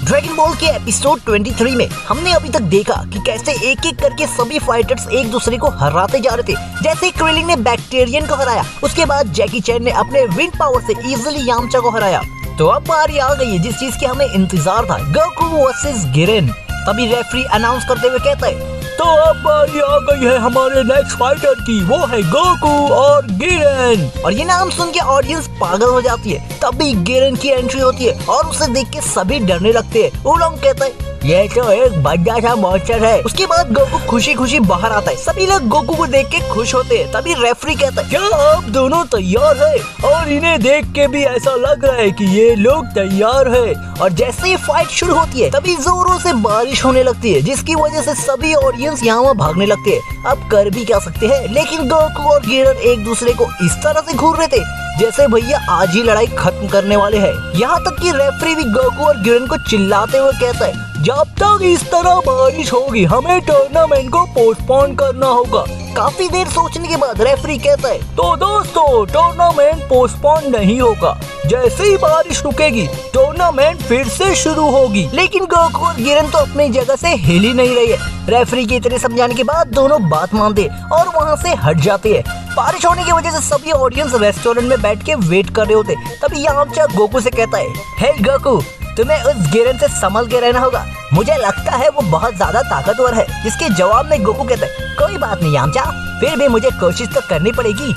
Dragon ball के episode 23 में हमने अभी तक देखा कि कैसे एक एक करके सभी फाइटर्स एक दूसरे को हराते जा रहे थे। जैसे क्रिलिन ने बैक्टीरियन को हराया, उसके बाद जैकी चैन ने अपने विंड पावर से इजीली यामचा को हराया। तो अब बारी आ गई है जिस चीज की हमें इंतजार था, गोकू वर्सेस गिरेन। तभी रेफरी अनाउंस करते हुए कहता है, तो अब बारी आ गई है हमारे नेक्स्ट फाइटर की, वो है गोकू और गिरेन। और ये नाम सुन के ऑडियंस पागल हो जाती है। तभी गिरेन की एंट्री होती है और उसे देख के सभी डरने लगते हैं। उलोंग कहता है, ये तो एक बड़ा सा मॉन्स्टर है। उसके बाद गोकू खुशी खुशी बाहर आता है। सभी लोग गोकू को देख के खुश होते हैं। तभी रेफरी कहता है, क्या आप दोनों तैयार है? और इन्हें देख के भी ऐसा लग रहा है कि ये लोग तैयार है। और जैसे ही फाइट शुरू होती है तभी जोरों से बारिश होने लगती है, जिसकी वजह से सभी ऑडियंस यहाँ वहाँ भागने लगते हैं। अब कर भी क्या सकते हैं, लेकिन गोकू और गिरेन एक दूसरे को इस तरह से घूर रहे थे जैसे भैया आज ही लड़ाई खत्म करने वाले हैं। यहाँ तक कि रेफरी भी गोकू और गिरेन को चिल्लाते हुए कहता है, जब तक इस तरह बारिश होगी हमें टूर्नामेंट को पोस्टपोन करना होगा। काफी देर सोचने के बाद रेफरी कहता है, तो दोस्तों टूर्नामेंट पोस्टपोन नहीं होगा, जैसे ही बारिश रुकेगी टूर्नामेंट फिर से शुरू होगी। लेकिन गोकू और गिरेन तो अपनी जगह से हिल ही नहीं रही है। रेफरी के इतने समझाने के बाद दोनों बात मानते और वहाँ से हट जाते हैं। बारिश होने की वजह से सभी ऑडियंस रेस्टोरेंट में बैठ के वेट कर रहे होते। तभी यामचा गोकू से कहता है, हे गोकू, तुम्हें उस गिरेन से संभल के रहना होगा, मुझे लगता है वो बहुत ज्यादा ताकतवर है। जिसके जवाब में गोकू कहता है, कोई बात नहीं यामचा, फिर भी मुझे कोशिश तो करनी पड़ेगी।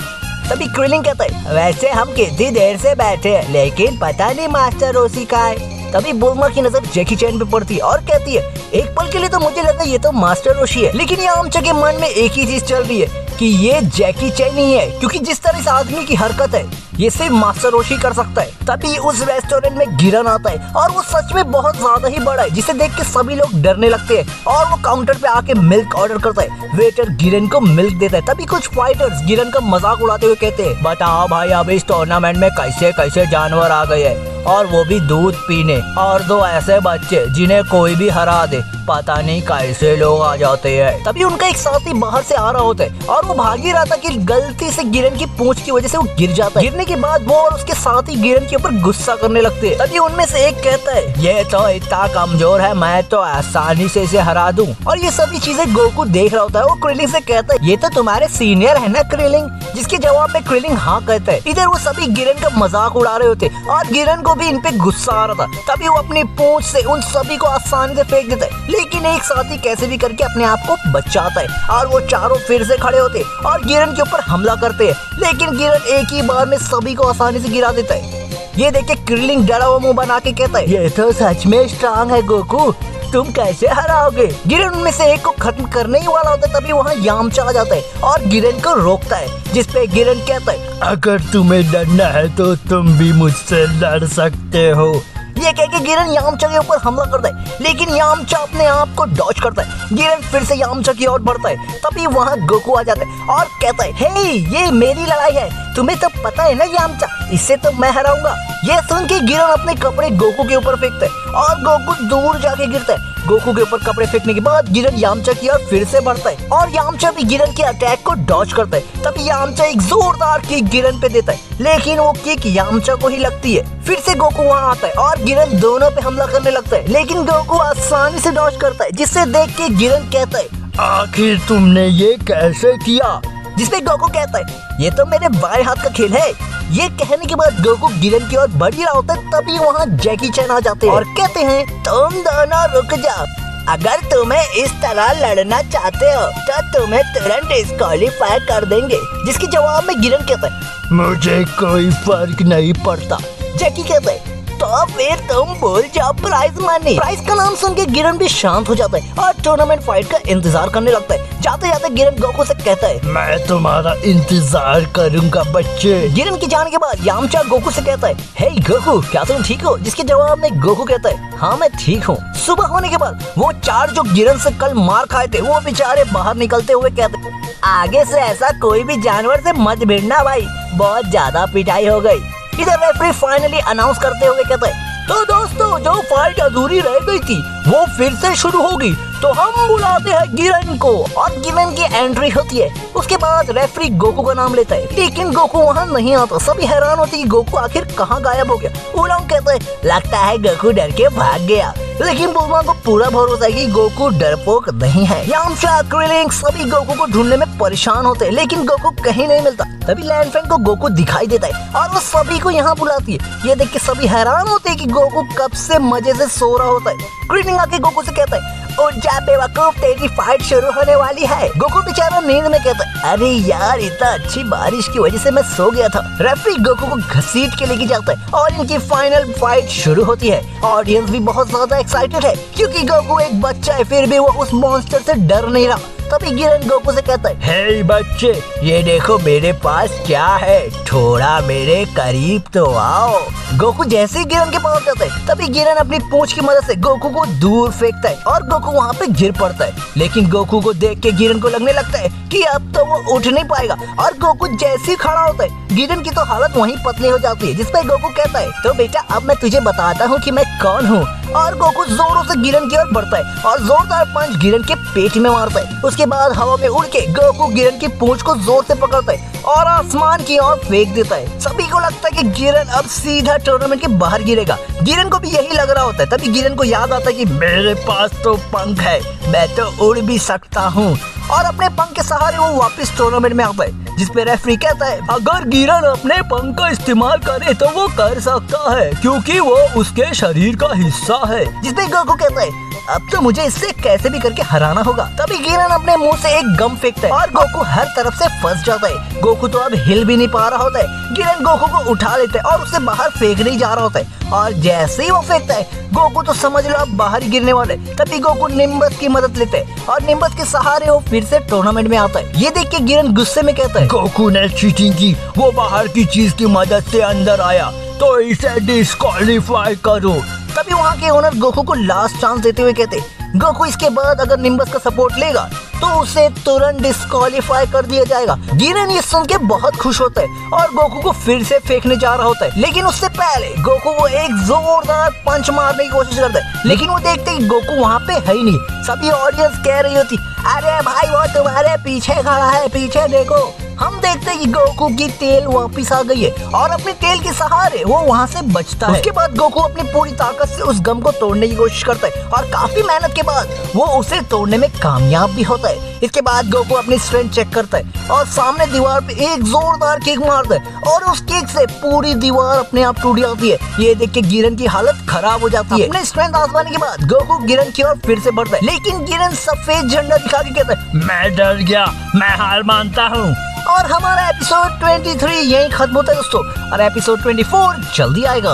तभी क्रिलिन कहता है, वैसे हम कितनी देर से बैठे हैं, लेकिन पता नहीं मास्टर रोशी का है। तभी बुल्मा की नजर जैकी चैन पे पड़ती है और कहती है, एक पल के लिए तो मुझे लगा ये तो मास्टर रोशी है। लेकिन यामचा के मन में एक ही चीज चल रही है कि ये जैकी चैन ही है, क्योंकि जिस तरह इस आदमी की हरकत है ये सिर्फ मास्टर रोशी कर सकता है। तभी उस रेस्टोरेंट में गिरेन आता है और वो सच में बहुत ज्यादा ही बड़ा है, जिसे देख के सभी लोग डरने लगते हैं। और वो काउंटर पे आके मिल्क ऑर्डर करता है। वेटर गिरेन को मिल्क देता है। तभी कुछ फाइटर्स गिरेन का मजाक उड़ाते हुए कहते हैं, बताओ भाई अब इस टूर्नामेंट में कैसे कैसे जानवर आ गए हैं, और वो भी दूध पीने, और दो ऐसे बच्चे जिन्हें कोई भी हरा दे, पता नहीं कैसे लोग आ जाते हैं। तभी उनका एक साथी बाहर से आ रहा होता है और वो भाग ही रहा था कि गलती से गिरेन की पूंछ की वजह से वो गिर जाता है। गिरने के बाद वो और उसके साथी गिरेन के ऊपर गुस्सा करने लगते हैं। तभी उनमें से एक कहता है, ये तो इतना कमजोर है, मैं तो आसानी से इसे हरा दूं। और ये सभी चीजें गोकू देख रहा होता है। वो क्रिलिन से कहता है, ये तो तुम्हारे सीनियर है ना क्रिलिन? जिसके जवाब में क्रिलिन हाँ कहता है। इधर वो सभी गिरेन का मजाक उड़ा रहे होते और गिरेन को भी इन पे गुस्सा आ रहा था। तभी वो अपनी पूंछ से उन सभी को आसानी से फेंक देता है, लेकिन एक साथी कैसे भी करके अपने आप को बचाता है और वो चारों फिर से खड़े होते और गिरेन के ऊपर हमला करते हैं। लेकिन गिरेन एक ही बार में सभी को आसानी से गिरा देता है। ये देख के क्रिलिन डरा हुआ मुंह बना के कहता है, ये तो सच में स्ट्रांग है गोकू, तुम कैसे हराओगे? गिरेन उनमें से एक को खत्म करने ही वाला होता है। तभी वहाँ यामचा आ जाता है और गिरेन को रोकता है, जिसपे गिरेन कहता है, अगर तुम्हें डरना है तो तुम भी मुझसे लड़ सकते हो। ये कह के गिरेन यामचा के ऊपर हमला करता है, लेकिन यामचा अपने आप को डॉज करता है। गिरेन फिर से यामचा की ओर बढ़ता है। तभी वहाँ गोकू आ जाता है और कहता है, हे ये मेरी लड़ाई है, तुम्हें तो पता है ना यामचा, इससे तो मैं हराऊंगा। ये सुन के गिरेन अपने कपड़े गोकू के ऊपर फेंकता है और गोकू दूर जाके गिरता है। गोकू के ऊपर कपड़े फेंकने के बाद गिरेन यामचा की ओर फिर से बढ़ता है और यामचा भी गिरेन के अटैक को डॉज करता है। तभी यामचा एक जोरदार किक गिरेन पे देता है, लेकिन वो किक यामचा को ही लगती है। फिर से गोकू वहाँ आता है और गिरेन दोनों पे हमला करने लगता है, लेकिन गोकू आसानी से डॉज करता है, जिससे देख के गिरेन कहता है, आखिर तुमने ये कैसे किया? जिसपे गोकू कहता है, ये तो मेरे बाएं हाथ का खेल है। ये कहने के बाद गोकू गिरेन की ओर बढ़ ही रहा होता है। तभी वहाँ जैकी चैन आ जाते हैं और कहते हैं, तुम दोनों रुक जाओ, अगर तुम्हें इस तरह लड़ना चाहते हो तो तुम्हें तुरंत डिस्क्वालीफाई कर देंगे। जिसके जवाब में गिरेन कहता है, मुझे कोई फर्क नहीं पड़ता। जैकी कहता है, तो फिर तुम भूल जाओ प्राइज मनी। प्राइज का नाम सुन के गिरेन भी शांत हो जाता है और टूर्नामेंट फाइट का इंतजार करने लगता है। जाते जाते गिरेन गोकू से कहता है, मैं तुम्हारा इंतजार करूंगा बच्चे। गिरेन के जाने के बाद यामचा गोकू से कहता है, हे गोकू, क्या तुम ठीक हो? जिसके जवाब में गोकू कहता है, हाँ मैं ठीक हूँ। सुबह होने के बाद वो चार जो गिरेन से कल मार खाए थे वो बेचारे बाहर निकलते हुए कहते हैं, आगे से ऐसा कोई भी जानवर से मत भिड़ना भाई, बहुत ज्यादा पिटाई हो गई। इधर रेफरी फाइनली अनाउंस करते हुए कहता है, तो दोस्तों जो फाइट अधूरी रह गई थी वो फिर से शुरू होगी, तो हम बुलाते हैं गिरेन को। और गिरेन की एंट्री होती है। उसके बाद रेफरी गोकू का नाम लेता है, लेकिन गोकू वहाँ नहीं आता। सभी हैरान होते कि गोकू आखिर कहाँ गायब हो गया। उलोंग कहते हैं, लगता है गोकू डर के भाग गया। लेकिन बुलमा को पूरा भरोसा है कि गोकू डरपोक नहीं है। यामचा, क्रिलिंग सभी गोकू को ढूंढने में परेशान होते हैं, लेकिन गोकू कहीं नहीं मिलता। तभी लैंडफैंग को गोकू दिखाई देता है और वो सभी को यहाँ बुलाती है। ये देख के सभी हैरान होते हैं कि गोकू कब से मजे से सो रहा होता है। क्रिलिंग आके गोकू से कहता है, उठ जा बेवकूफ, तेरी फाइट शुरू होने वाली है। गोकू बेचारा नींद में कहता है, अरे यार इतना अच्छी बारिश की वजह से मैं सो गया था। रेफरी गोकू को घसीट के लेके जाता है और इनकी फाइनल फाइट शुरू होती है। ऑडियंस भी बहुत ज्यादा एक्साइटेड है क्योंकि गोकू एक बच्चा है, फिर भी वो उस मॉन्स्टर से डर नहीं रहा। तभी गिरन गोकू से कहता है, हे बच्चे, ये देखो मेरे पास क्या है, थोड़ा मेरे करीब तो आओ। गोकू जैसे ही गिरन के पास जाता है तभी गिरन अपनी पूंछ की मदद से गोकू को दूर फेंकता है और गोकू वहाँ पे गिर पड़ता है। लेकिन गोकू को देख के गिरन को लगने लगता है कि अब तो वो उठ नहीं पाएगा और गोकू जैसे ही खड़ा होता है गिरन की तो हालत वहीं पतली हो जाती है। जिसपे गोकू कहता है, तो बेटा अब मैं तुझे बताता हूँ कि मैं कौन हूँ। और गोकू जोरों से गिरन की ओर बढ़ता है और जोरदार पंच गिरन के पेट में मारता है। उसके बाद हवा में उड़ के गोकू गिरन की पूंछ को जोर से पकड़ता है और आसमान की ओर फेंक देता है। सभी को लगता है कि गिरन अब सीधा टूर्नामेंट के बाहर गिरेगा। गिरन को भी यही लग रहा होता है। तभी गिरन को याद आता है कि मेरे पास तो पंख है, मैं तो उड़ भी सकता हूँ। और अपने पंख के सहारे वो वापस टूर्नामेंट में आता है। जिसपे रेफरी कहता है, अगर गिरन अपने पंख का इस्तेमाल करे तो वो कर सकता है क्योंकि वो उसके शरीर का हिस्सा है। जिसपे गोकू कहता है, अब तो मुझे इससे कैसे भी करके हराना होगा। तभी गिरन अपने मुंह से एक गम फेंकता है और गोकू हर तरफ से फंस जाता है। गोकू तो अब हिल भी नहीं पा रहा होता है। गिरन गोकू को उठा लेता है और उसे बाहर फेंकने जा रहा होता है और जैसे ही वो फेंकता है गोकू तो समझ लो अब बाहर ही गिरने वाले। तभी गोकू निम्बस की मदद लेते है और निम्बस के सहारे वो फिर से टूर्नामेंट में आता है। ये देख के गिरन गुस्से में कहता है, गोकू ने चीटिंग की, वो बाहर की चीज की मदद से अंदर आया तो इसे डिस्क्वालीफाई करो। तभी वहाँ के ओनर गोकू को लास्ट चांस देते हुए कहते, गोकू इसके बाद अगर निम्बस का सपोर्ट लेगा तो उसे तुरंत डिस्क्वालीफाई कर दिया जाएगा। गिरन ये सुन के बहुत खुश होता है और गोकू को फिर से फेंकने जा रहा होता है। लेकिन उससे पहले गोकू वो एक जोरदार पंच मारने की कोशिश करता है, लेकिन वो देखते ही गोकू वहाँ पे है ही नहीं। सभी ऑडियंस कह रही होती, अरे भाई वो तुम्हारे पीछे खड़ा है, पीछे देखो। हम देखते हैं कि गोकू की टेल वापस आ गई है और अपनी टेल के सहारे वो वहाँ से बचता है। उसके बाद गोकू अपनी पूरी ताकत से उस गम को तोड़ने की कोशिश करता है और काफी मेहनत के बाद वो उसे तोड़ने में कामयाब भी होता है। इसके बाद गोकू अपनी स्ट्रेंथ चेक करता है और सामने दीवार पे एक जोरदार किक मारता है और उस किक से पूरी दीवार अपने आप टूट जाती है। ये देख के गिरन की हालत खराब हो जाती है। अपने स्ट्रेंथ आजमाने के बाद गोकू गिरन की ओर फिर से बढ़ता है, लेकिन गिरन सफेद झंडा दिखा के कहता है, मैं डर गया, मैं हार मानता हूँ। और हमारा एपिसोड 23 यहीं खत्म होता है दोस्तों और एपिसोड 24 जल्दी आएगा।